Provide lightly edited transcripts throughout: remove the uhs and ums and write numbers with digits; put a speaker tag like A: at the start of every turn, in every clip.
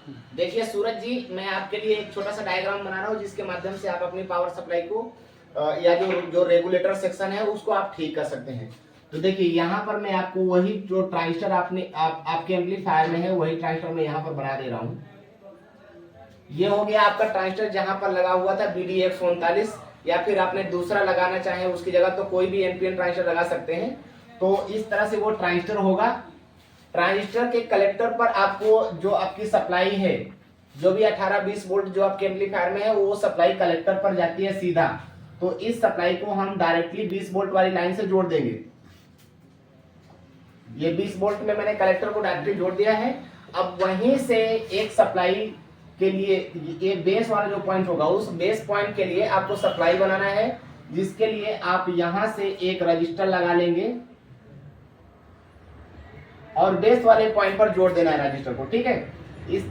A: देखिए सूरज जी, मैं आपके लिए एक छोटा सा डायग्राम बना रहा हूँ जिसके माध्यम से आप अपनी पावर सप्लाई को या जो जो रेगुलेटर सेक्शन है उसको आप ठीक कर सकते हैं। तो देखिए यहाँ पर मैं आपको वही जो ट्रांजिस्टर आपके एम्पलीफायर में है वही ट्रांजिस्टर मैं यहाँ पर बना दे रहा हूँ। ये हो गया आपका ट्रांजिस्टर जहां पर लगा हुआ था BD139, या फिर आपने दूसरा लगाना चाहे उसकी जगह तो कोई भी NPN ट्रांजिस्टर लगा सकते हैं। तो इस तरह से वो ट्रांजिस्टर होगा। ट्रांजिस्टर के कलेक्टर पर आपको जो आपकी सप्लाई है, जो भी 18-20 वोल्ट जो आपके एम्पलीफायर में है वो सप्लाई कलेक्टर पर जाती है सीधा। तो इस सप्लाई को हम डायरेक्टली 20 वोल्ट वाली लाइन से जोड़ देंगे। ये 20 वोल्ट में मैंने कलेक्टर को डायरेक्टली जोड़ दिया है। अब वहीं से एक सप्लाई के लिए ये बेस वाला जो पॉइंट होगा उस बेस पॉइंट के लिए आपको सप्लाई बनाना है, जिसके लिए आप यहां से एक रजिस्टर लगा लेंगे और बेस वाले पॉइंट पर जोड़ देना है रजिस्टर को, ठीक है। इस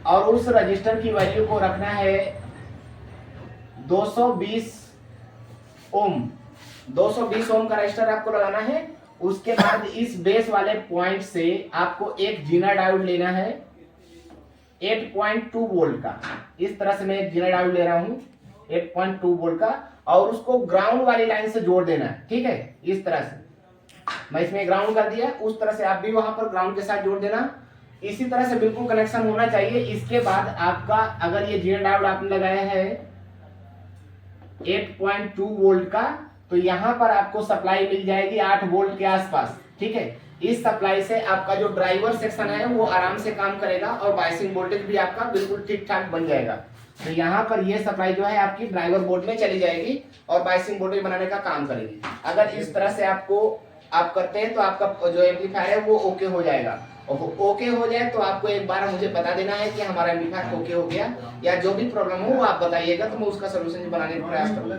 A: और उस रजिस्टर की वैल्यू को रखना है 220 ओम। 220 ओम का रजिस्टर आपको लगाना है। उसके बाद इस बेस वाले पॉइंट से आपको एक जीना डायोड लेना है 8.2 वोल्ट का। इस तरह से मैं एक जीना डायोड ले रहा हूं 8.2 वोल्ट का, और उसको ग्राउंड वाली लाइन से जोड़ देना है, ठीक है। इस तरह से मैं इसमें ग्राउंड कर दिया, उस तरह से आप भी वहां पर ग्राउंड के साथ जोड़ देना। इसी तरह से बिल्कुल कनेक्शन होना चाहिए। इसके बाद आपका अगर ये जीना डायोड आपने लगाया है 8.2 वोल्ट का, तो यहां पर आपको सप्लाई मिल जाएगी 8 वोल्ट के आसपास, ठीक है। इस सप्लाई से आपका जो ड्राइवर सेक्शन है वो आराम से काम करेगा और बायसिंग वोल्टेज भी आपका बिल्कुल ठीक ठाक बन जाएगा। तो यहाँ पर ये सप्लाई जो है आपकी ड्राइवर बोर्ड में चली जाएगी और बायसिंग वोल्टेज बनाने का काम करेगी। अगर इस तरह से आप करते हैं तो आपका जो एम्पलीफायर है वो ओके हो जाएगा। और ओके हो जाए तो आपको एक बार मुझे बता देना है कि हमारा एम्पलीफायर ओके हो गया, या जो भी प्रॉब्लम हो वो आप बताइएगा तो मैं उसका सोल्यूशन बनाने का प्रयास करूंगा।